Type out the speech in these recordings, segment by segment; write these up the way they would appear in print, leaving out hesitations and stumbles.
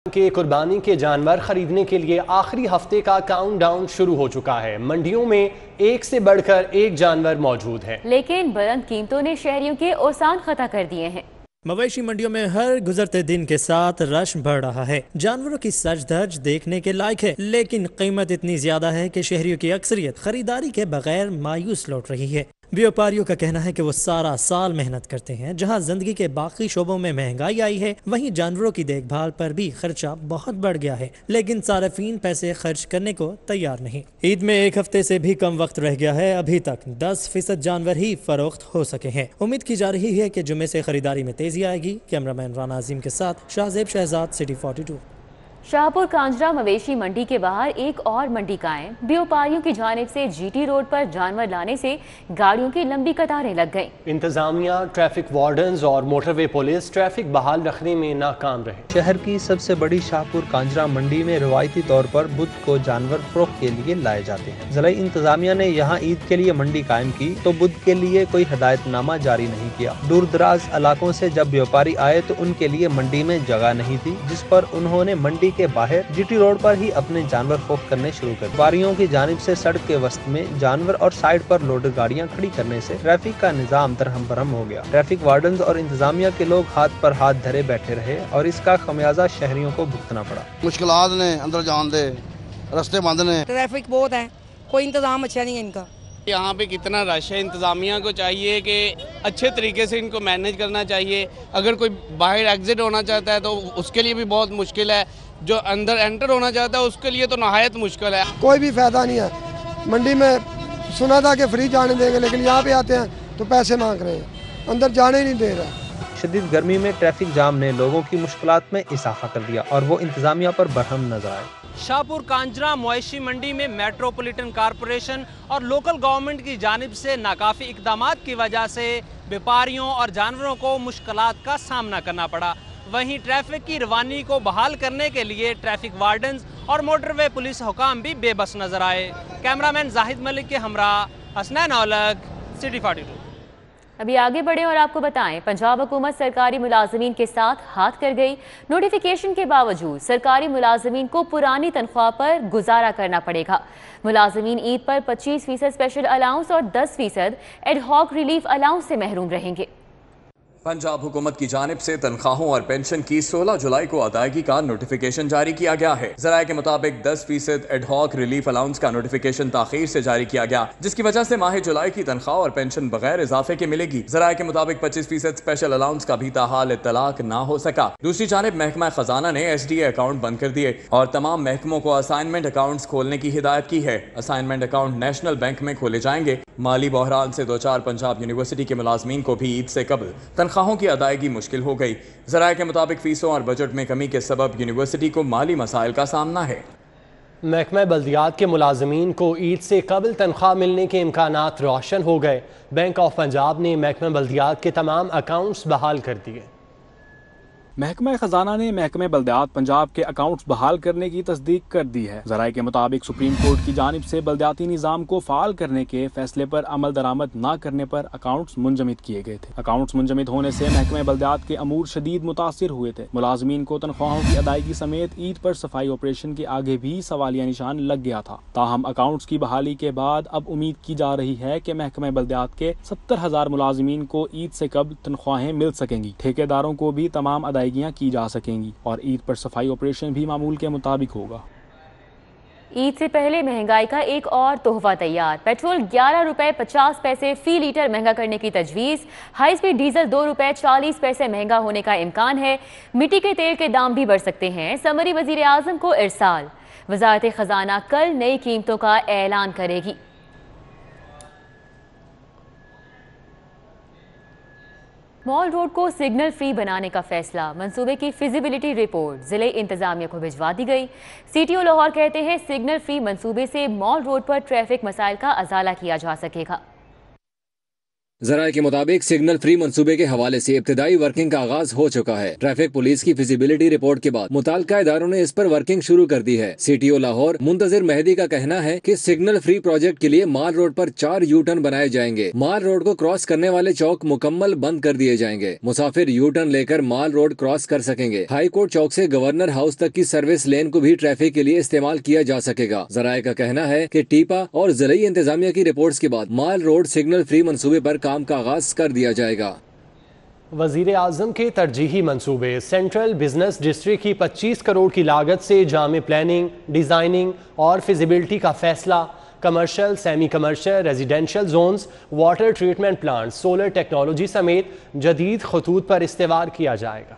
کے قربانی کے جانور خریدنے کے لیے آخری ہفتے کا کاؤنٹ ڈاؤن شروع ہو چکا ہے۔ منڈیوں میں ایک سے بڑھ کر ایک جانور موجود ہے، لیکن بلند قیمتوں نے شہریوں کے اوسان خطا کر دیے ہیں۔ مویشی منڈیوں میں ہر گزرتے دن کے ساتھ رش بڑھ رہا ہے۔ جانوروں کی سج دھج دیکھنے کے لائق ہے، لیکن قیمت اتنی زیادہ ہے کہ شہریوں کی اکثریت خریداری کے بغیر مایوس لوٹ رہی ہے۔ بیوپاریوں کا کہنا ہے کہ وہ سارا سال محنت کرتے ہیں۔ جہاں زندگی کے باقی شعبوں میں مہنگائی آئی ہے، وہیں جانوروں کی دیکھ بھال پر بھی خرچہ بہت بڑھ گیا ہے، لیکن صارفین پیسے خرچ کرنے کو تیار نہیں۔ عید میں ایک ہفتے سے بھی کم وقت رہ گیا ہے، ابھی تک 10% جانور ہی فروخت ہو سکے ہیں۔ امید کی جا رہی ہے کہ جمعے سے خریداری میں تیزی آئے گی۔ کیمرامین رانا عظیم کے ساتھ شاہزیب شہزاد، سٹی 42۔ شاہپور کانجرا مویشی منڈی کے باہر ایک اور منڈی قائم۔ بیوپاریوں کی جانب سے جی ٹی روڈ پر جانور لانے سے گاڑیوں کی لمبی قطاریں لگ گئیں۔ انتظامیہ، ٹریفک وارڈنز اور موٹر وے پولیس ٹریفک بحال رکھنے میں ناکام رہے۔ شہر کی سب سے بڑی شاہپور کانجرا منڈی میں روایتی طور پر بدھ کو جانور فروخت کے لیے لائے جاتے ہیں۔ ضلعی انتظامیہ نے یہاں عید کے لیے منڈی قائم کی تو بدھ کے لیے کوئی ہدایت نامہ جاری نہیں کیا۔ دور دراز علاقوں سے جب بیوپاری آئے تو ان کے لیے منڈی میں جگہ نہیں تھی، جس پر انہوں نے منڈی کے باہر جی ٹی روڈ پر ہی اپنے جانور فروخت کرنے شروع کر۔ واریوں کی جانب سے سڑک کے وسط میں جانور اور سائیڈ پر لوڈر گاڑیاں کھڑی کرنے سے ٹریفک کا نظام درہم برہم ہو گیا۔ ٹریفک وارڈنز اور انتظامیہ کے لوگ ہاتھ پر ہاتھ دھرے بیٹھے رہے اور اس کا خمیازہ شہریوں کو بھگتنا پڑا۔ مشکلات نے اندر جان دے، رستے بند نے، ٹریفک بہت ہے، کوئی انتظام اچھا نہیں ہے ان کا۔ یہاں پہ کتنا رش ہے، انتظامیہ کو چاہیے کہ اچھے طریقے سے ان کو مینیج کرنا چاہیے۔ اگر کوئی باہر ایگزٹ ہونا چاہتا ہے تو اس کے لیے بھی بہت مشکل ہے، جو اندر انٹر ہونا چاہتا ہے اس کے لیے تو نہایت مشکل ہے۔ کوئی بھی فائدہ نہیں ہے۔ منڈی میں سنا تھا کہ فری جانے دیں گے، لیکن یہاں پہ آتے ہیں تو پیسے مانگ رہے ہیں، اندر جانے ہی نہیں دے رہا۔ شدید گرمی میں ٹریفک جام نے لوگوں کی مشکلات میں اضافہ کر دیا اور وہ انتظامیہ پر برہم نظر آئے۔ شاہپور کانجرا مویشی منڈی میں میٹروپولیٹن کارپوریشن اور لوکل گورنمنٹ کی جانب سے ناکافی اقدامات کی وجہ سے بیپاریوں اور جانوروں کو مشکلات کا سامنا کرنا پڑا۔ وہیں ٹریفک کی روانی کو بحال کرنے کے لیے ٹریفک وارڈنز اور موٹر وے پولیس حکام بھی بے بس نظر آئے۔ کیمرامین زاہد ملک کے ہمراہ حسنین اولک، سٹی 42۔ ابھی آگے بڑھیں اور آپ کو بتائیں، پنجاب حکومت سرکاری ملازمین کے ساتھ ہاتھ کر گئی۔ نوٹیفیکیشن کے باوجود سرکاری ملازمین کو پرانی تنخواہ پر گزارا کرنا پڑے گا۔ ملازمین عید پر 25% اسپیشل الاؤنس اور 10% ایڈ ہاک ریلیف الاؤنس سے محروم رہیں گے۔ پنجاب حکومت کی جانب سے تنخواہوں اور پینشن کی 16 جولائی کو ادائیگی کا نوٹیفیکیشن جاری کیا گیا ہے۔ ذرائع کے مطابق 10% ایڈ ہاک ریلیف الاؤنس کا نوٹیفیکیشن تاخیر سے جاری کیا گیا، جس کی وجہ سے ماہ جولائی کی تنخواہ اور پینشن بغیر اضافے کے ملے گی۔ ذرائع کے مطابق 25% اسپیشل الاؤنس کا بھی تاحال اطلاق نہ ہو سکا۔ دوسری جانب محکمہ خزانہ نے ایس ڈی اے اکاؤنٹ بند کر دیے اور تمام محکموں کو اسائنمنٹ اکاؤنٹس کھولنے کی ہدایت کی ہے۔ اسائنمنٹ اکاؤنٹ نیشنل بینک میں کھولے جائیں گے۔ مالی بحران سے دوچار پنجاب یونیورسٹی کے ملازمین کو بھی عید سے قبل تنخواہوں کی ادائیگی مشکل ہو گئی۔ ذرائع کے مطابق فیسوں اور بجٹ میں کمی کے سبب یونیورسٹی کو مالی مسائل کا سامنا ہے۔ محکمہ بلدیات کے ملازمین کو عید سے قبل تنخواہ ملنے کے امکانات روشن ہو گئے۔ بینک آف پنجاب نے محکمہ بلدیات کے تمام اکاؤنٹس بحال کر دیے۔ محکمہ خزانہ نے محکمہ بلدیات پنجاب کے اکاؤنٹس بحال کرنے کی تصدیق کر دی ہے۔ ذرائع کے مطابق سپریم کورٹ کی جانب سے بلدیاتی نظام کو فعال کرنے کے فیصلے پر عمل درآمد نہ کرنے پر اکاؤنٹس منجمد کیے گئے تھے۔ اکاؤنٹس منجمد ہونے سے محکمہ بلدیات کے امور شدید متاثر ہوئے تھے۔ ملازمین کو تنخواہوں کی ادائیگی سمیت عید پر صفائی آپریشن کے آگے بھی سوالیہ نشان لگ گیا تھا۔ تاہم اکاؤنٹس کی بحالی کے بعد اب امید کی جا رہی ہے کہ محکمہ بلدیات کے 70,000 ملازمین کو عید سے قبل تنخواہیں مل سکیں گی۔ ٹھیکیداروں کو بھی تمام ادائیگیاں کی جا سکیں گی اور عید پر صفائی آپریشن بھی معمول کے مطابق ہوگا۔ عید سے پہلے مہنگائی کا ایک اور تحفہ تیار۔ پیٹرول 11 روپے 50 پیسے فی لیٹر مہنگا کرنے کی تجویز۔ ہائی سپیڈ ڈیزل 2 روپے 40 پیسے مہنگا ہونے کا امکان ہے۔ مٹی کے تیل کے دام بھی بڑھ سکتے ہیں۔ سمری وزیر اعظم کو ارسال۔ وزارت خزانہ کل نئی قیمتوں کا اعلان کرے گی۔ مال روڈ کو سگنل فری بنانے کا فیصلہ۔ منصوبے کی فیزیبلٹی رپورٹ ضلع انتظامیہ کو بھجوا دی گئی۔ سی ٹی او لاہور کہتے ہیں سگنل فری منصوبے سے مال روڈ پر ٹریفک مسائل کا ازالہ کیا جا سکے گا۔ ذرائع کے مطابق سگنل فری منصوبے کے حوالے سے ابتدائی ورکنگ کا آغاز ہو چکا ہے۔ ٹریفک پولیس کی فیزیبلٹی رپورٹ کے بعد متعلقہ اداروں نے اس پر ورکنگ شروع کر دی ہے۔ سی ٹی او لاہور منتظر مہدی کا کہنا ہے کہ سگنل فری پروجیکٹ کے لیے مال روڈ پر 4 یو ٹرن بنائے جائیں گے۔ مال روڈ کو کراس کرنے والے چوک مکمل بند کر دیے جائیں گے۔ مسافر یو ٹرن لے کر مال روڈ کراس کر سکیں گے۔ ہائی کورٹ چوک سے گورنر ہاؤس تک کی سروس لین کو بھی ٹریفک کے لیے استعمال کیا جا سکے گا۔ ذرائع کا کہنا ہے کہ ٹیپا اور ضلعی انتظامیہ کی رپورٹس کے بعد مال روڈ سگنل فری منصوبے پر کام کا آغاز کر دیا جائے گا۔ وزیر اعظم کے ترجیحی منصوبے سینٹرل بزنس ڈسٹرکٹ کی 25 کروڑ کی لاگت سے جامع پلاننگ، ڈیزائننگ اور فیزیبلٹی کا فیصلہ، commercial, semi commercial, residential zones, water treatment plant, solar technology سمیت جدید خطوط پر استوار کیا جائے گا۔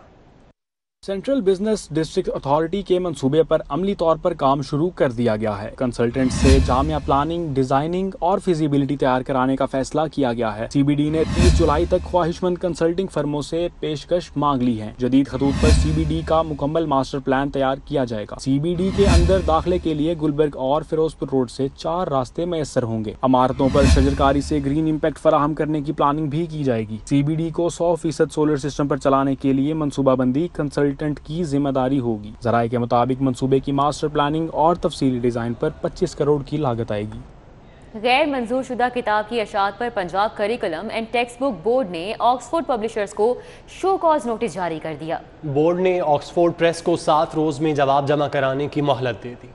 سینٹرل بزنس ڈسٹرکٹ اتھارٹی کے منصوبے پر عملی طور پر کام شروع کر دیا گیا ہے۔ کنسلٹنٹ سے جامع پلاننگ، ڈیزائننگ اور فیزیبلٹی تیار کرانے کا فیصلہ کیا گیا ہے۔ سی بی ڈی نے 30 جولائی تک خواہش مند کنسلٹنگ فرموں سے پیشکش مانگ لی ہے۔ جدید خطوط پر سی بی ڈی کا مکمل ماسٹر پلان تیار کیا جائے گا۔ سی بی ڈی کے اندر داخلے کے لیے گلبرگ اور فیروز پور روڈ سے 4 راستے میسر ہوں گے۔ عمارتوں پر شجرکاری سے گرین امپیکٹ فراہم کرنے کی پلاننگ بھی کی جائے گی۔ سی بی ڈی کو 100% سولر سسٹم پر چلانے کے لیے منصوبہ بندی کنسلٹنٹ کی ذمہ داری ہوگی۔ ذرائع کے مطابق منصوبے کی ماسٹر پلاننگ اور تفصیلی ڈیزائن پر 25 کروڑ کی لاگت آئے گی۔ غیر منظور شدہ کتاب کی اشاعت پر Punjab curriculum and text book board نے آکسفورڈ پبلشرز کو شو کاز نوٹس جاری کر دیا۔ بورڈ نے آکسفورڈ پریس کو 7 روز میں جواب جمع کرانے کی مہلت دے دی۔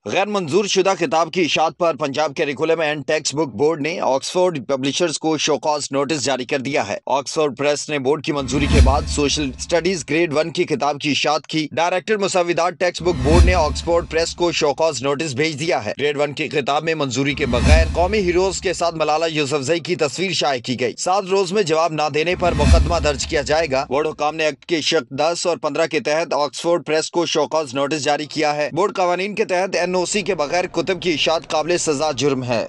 غیر منظور شدہ کتاب کی اشاعت پر Punjab curriculum and text book board نے آکسفورڈ پبلشرز کو شو کاز نوٹس جاری کر دیا ہے۔ آکسفورڈ پریس نے بورڈ کی منظوری کے بعد سوشل اسٹڈیز گریڈ 1 کی کتاب کی اشاعت کی۔ ڈائریکٹر مسودات ٹیکسٹ بک بورڈ نے آکسفورڈ پریس کو شو کاز نوٹس بھیج دیا ہے۔ گریڈ 1 کی کتاب میں منظوری کے بغیر قومی ہیروز کے ساتھ ملالہ یوسفزئی کی تصویر شائع کی گئی۔ 7 روز میں جواب نہ دینے پر مقدمہ درج کیا جائے گا۔ بورڈ حکام نے ایکٹ کے شق 10 اور 15 کے تحت آکسفورڈ پریس کو شو کاز نوٹس جاری کیا ہے۔ بورڈ قوانین کے تحت NOC کے بغیر کتب کی اشاعت قابل سزا جرم ہے۔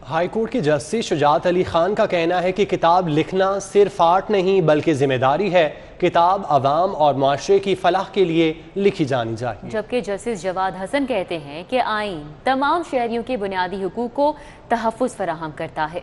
ہائی کورٹ کے جسٹس شجاعت علی خان کا کہنا ہے کہ کتاب لکھنا صرف آرٹ نہیں بلکہ ذمہ داری ہے۔ کتاب عوام اور معاشرے کی فلاح کے لیے لکھی جانی چاہیے۔ جبکہ جسٹس جواد حسن کہتے ہیں کہ آئین تمام شہریوں کے بنیادی حقوق کو تحفظ فراہم کرتا ہے۔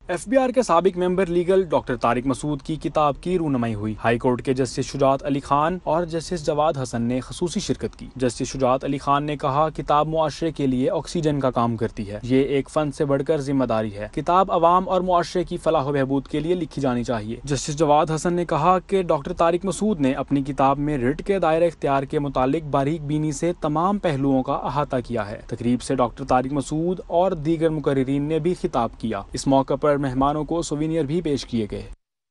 ایف بی آر کے سابق ممبر لیگل ڈاکٹر طارق مسعود کی کتاب کی رونمائی ہوئی۔ ہائی کورٹ کے جسٹس شجاعت علی خان اور جسٹس جواد حسن نے خصوصی شرکت کی۔ جسٹس شجاعت علی خان نے کہا کتاب معاشرے کے لیے آکسیجن کا کام کرتی ہے، یہ ایک فن سے بڑھ کر ذمہ داری ہے۔ کتاب عوام اور معاشرے کی فلاح و بہبود کے لیے لکھی جانی چاہیے۔ جسٹس جواد حسن نے کہا کہ ڈاکٹر طارق مسعود نے اپنی کتاب میں رٹ کے دائرہ اختیار کے متعلق باریک بینی سے تمام پہلوؤں کا احاطہ کیا ہے۔ تقریب سے ڈاکٹر طارق مسعود اور دیگر مقررین نے بھی خطاب کیا۔ اس موقع پر مہمانوں کو سووینئر بھی پیش کیے گئے۔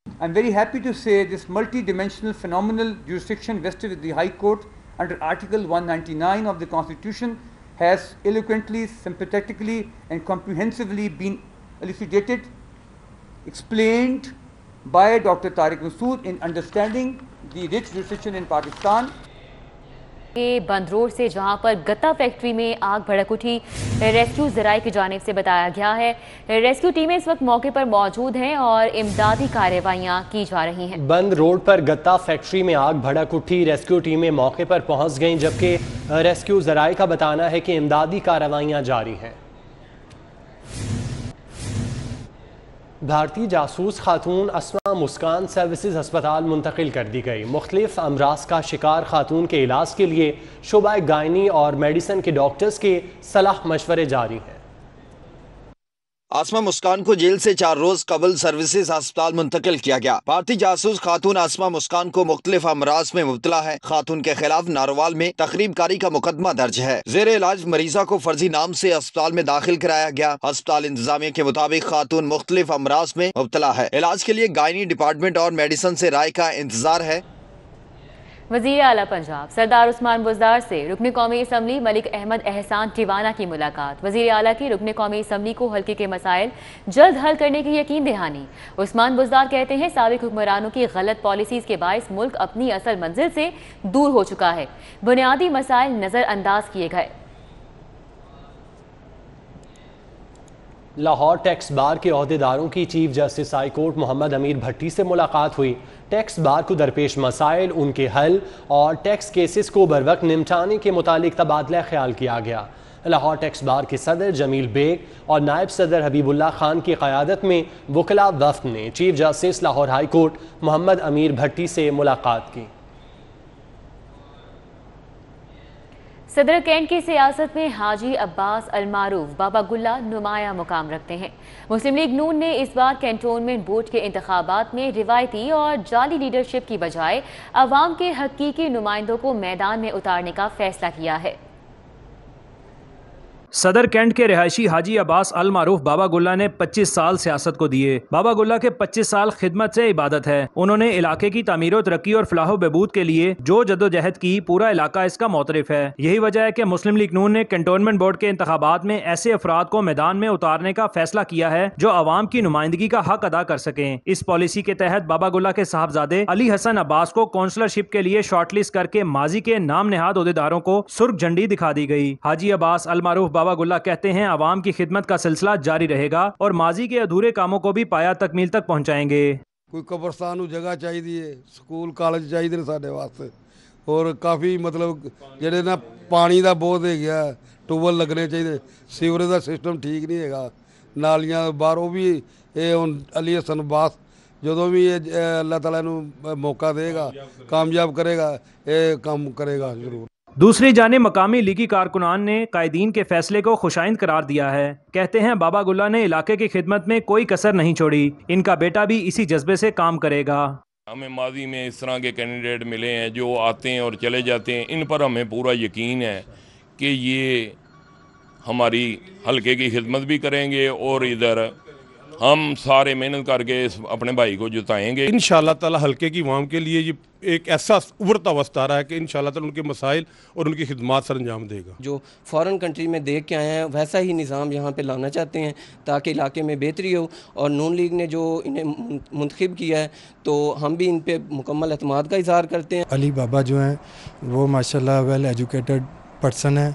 I'm very happy to say this multi-dimensional phenomenal jurisdiction vested with the High Court under Article 199 of the Constitution has eloquently, sympathetically and comprehensively been elucidated, explained by Dr. Tariq Masood in understanding the rich jurisdiction in Pakistan. Bund road سے جہاں پر گتا factory میں آگ بھڑک اٹھی، rescue ذرائع کی جانب سے بتایا گیا ہے۔ ریسکیو ٹیمیں اس وقت موقع پر موجود ہیں اور امدادی کارروائیاں کی جا رہی ہیں۔ بند روڈ پر گتا فیکٹری میں آگ بھڑک اٹھی، ریسکیو ٹیمیں موقع پر پہنچ گئیں، جبکہ ریسکیو ذرائع کا بتانا ہے کہ امدادی کارروائیاں جاری ہیں۔ بھارتی جاسوس خاتون اسما مسکان سروسز ہسپتال منتقل کر دی گئی۔ مختلف امراض کا شکار خاتون کے علاج کے لیے شعبہ گائنی اور میڈیسن کے ڈاکٹرز کے صلاح مشورے جاری ہیں۔ اسما مسکان کو جیل سے 4 روز قبل سروسز ہسپتال منتقل کیا گیا۔ بھارتی جاسوس خاتون اسما مسکان کو مختلف امراض میں مبتلا ہے۔ خاتون کے خلاف ناروال میں تخریب کاری کا مقدمہ درج ہے۔ زیر علاج مریضہ کو فرضی نام سے اسپتال میں داخل کرایا گیا۔ ہسپتال انتظامیہ کے مطابق خاتون مختلف امراض میں مبتلا ہے۔ علاج کے لیے گائنی ڈپارٹمنٹ اور میڈیسن سے رائے کا انتظار ہے۔ وزیر اعلیٰ پنجاب سردار عثمان بزدار سے رکن قومی اسمبلی ملک احمد احسان ٹیوانا کی ملاقات۔ وزیر اعلیٰ کی رکن قومی اسمبلی کو حلقے کے مسائل جلد حل کرنے کی یقین دہانی۔ عثمان بزدار کہتے ہیں سابق حکمرانوں کی غلط پالیسیز کے باعث ملک اپنی اصل منزل سے دور ہو چکا ہے، بنیادی مسائل نظر انداز کیے گئے۔ لاہور ٹیکس بار کے عہدیداروں کی chief justice high court Muhammad Amir Bhatti سے ملاقات ہوئی۔ ٹیکس بار کو درپیش مسائل، ان کے حل اور ٹیکس کیسز کو بروقت نمٹانے کے متعلق تبادلہ خیال کیا گیا۔ لاہور ٹیکس بار کے صدر جمیل بیگ اور نائب صدر حبیب اللہ خان کی قیادت میں وکلاء وفد نے chief justice Lahore high court Muhammad Amir Bhatti سے ملاقات کی۔ صدر کینٹ کی سیاست میں حاجی عباس المعروف بابا گلہ نمایاں مقام رکھتے ہیں۔ مسلم لیگ نون نے اس بار کینٹونمنٹ بورڈ کے انتخابات میں روایتی اور جعلی لیڈرشپ کی بجائے عوام کے حقیقی نمائندوں کو میدان میں اتارنے کا فیصلہ کیا ہے۔ صدر کینٹ کے رہائشی حاجی عباس المعروف بابا گلہ نے 25 سال سیاست کو دیے۔ بابا گلہ کے 25 سال خدمت سے عبادت ہے۔ انہوں نے علاقے کی تعمیر و ترقی اور فلاح و بہبود کے لیے جو جدوجہد کی، پورا علاقہ اس کا معترف ہے۔ یہی وجہ ہے کہ مسلم لیگ نون نے کینٹونمنٹ بورڈ کے انتخابات میں ایسے افراد کو میدان میں اتارنے کا فیصلہ کیا ہے جو عوام کی نمائندگی کا حق ادا کر سکیں۔ اس پالیسی کے تحت بابا گلہ کے صاحبزادے علی حسن عباس کو کونسلرشپ کے لیے شارٹ لسٹ کر کے ماضی کے نام نہاد عہدیداروں کو سرخ جھنڈی دکھا دی گئی۔ حاجی عباس المعروف بابا گلہ کہتے ہیں عوام کی خدمت کا سلسلہ جاری رہے گا اور ماضی کے ادھورے کاموں کو بھی پایا تکمیل تک پہنچائیں گے۔ کوئی قبرستان جگہ چاہیے، سکول کالج چاہیے ساڈے واسطے، اور کافی مطلب جڑے نا پانی دا بہت ہے گیا، ٹیوبل لگنے چاہیے، سیوریج دا سسٹم ٹھیک نہیں ہے گا، نالیاں باہروں بھی یہ ہن علی حسن عباس جدوں بھی اللہ تعالیٰ نو موقع دے گا، کامیاب کرے گا، یہ کام کرے گا ضرور۔ دوسری جانب مقامی لیگی کارکنان نے قائدین کے فیصلے کو خوشائند قرار دیا ہے۔ کہتے ہیں بابا گلہ نے علاقے کی خدمت میں کوئی کسر نہیں چھوڑی، ان کا بیٹا بھی اسی جذبے سے کام کرے گا۔ ہمیں ماضی میں اس طرح کے کینڈیڈیٹ ملے ہیں جو آتے ہیں اور چلے جاتے ہیں، ان پر ہمیں پورا یقین ہے کہ یہ ہماری حلقے کی خدمت بھی کریں گے اور ادھر ہم سارے محنت کر کے اپنے بھائی کو جتائیں گے۔ انشاءاللہ تعالی حلقے کی عوام کے لیے یہ ایک ایسا ابھرتا وقت آ رہا ہے کہ انشاءاللہ تعالی ان کے مسائل اور ان کی خدمات سر انجام دے گا۔ جو فارن کنٹری میں دیکھ کے آئے ہیں ویسا ہی نظام یہاں پہ لانا چاہتے ہیں تاکہ علاقے میں بہتری ہو، اور نون لیگ نے جو انہیں منتخب کیا ہے تو ہم بھی ان پہ مکمل اعتماد کا اظہار کرتے ہیں۔ علی بابا جو ہیں وہ ماشاءاللہ ویل ایجوکیٹڈ پرسن ہیں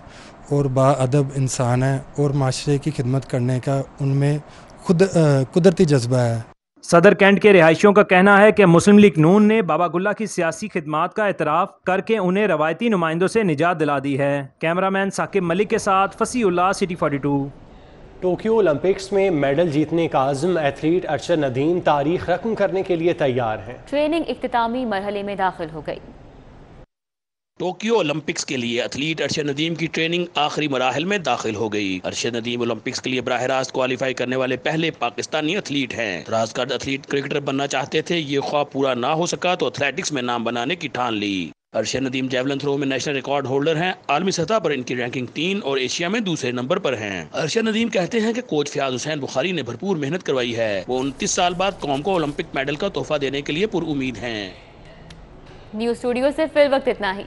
اور با ادب انسان ہیں، اور معاشرے کی خدمت کرنے کا ان میں خود قدرتی جذبہ ہے۔ صدر کینٹ کے رہائشیوں کا کہنا ہے کہ مسلم لیگ نون نے بابا گلہ کی سیاسی خدمات کا اعتراف کر کے انہیں روایتی نمائندوں سے نجات دلا دی ہے۔ کیمرامین ثاقب ملک کے ساتھ فصیح اللہ، سٹی 42۔ ٹوکیو اولمپکس میں میڈل جیتنے کا عزم ایتھلیٹ ارشد ندیم تاریخ رقم کرنے کے لیے تیار ہیں۔ ٹریننگ اختتامی مرحلے میں داخل ہو گئی۔ ٹوکیو اولمپکس کے لیے ایتھلیٹ ارشد ندیم کی ٹریننگ آخری مراحل میں داخل ہو گئی۔ ارشد ندیم اولمپکس کے لیے براہ راست کوالیفائی کرنے والے پہلے پاکستانی ایتھلیٹ ہیں۔ رازگارد ایتھلیٹ کرکٹر بننا چاہتے تھے، یہ خواب پورا نہ ہو سکا تو ایتھلیٹکس میں نام بنانے کی ٹھان لی۔ ارشد ندیم جیولن تھرو میں نیشنل ریکارڈ ہولڈر ہیں، عالمی سطح پر ان کی رینکنگ 3 اور ایشیا میں دوسرے نمبر پر ہیں۔ ارشد ندیم کہتے ہیں کہ کوچ فیاض حسین بخاری نے بھرپور محنت کروائی ہے، وہ 29 سال بعد قوم کو اولمپک میڈل کا تحفہ دینے کے لیے پر امید ہیں۔ نیوز اسٹوڈیو سے فی الوقت اتنا ہی۔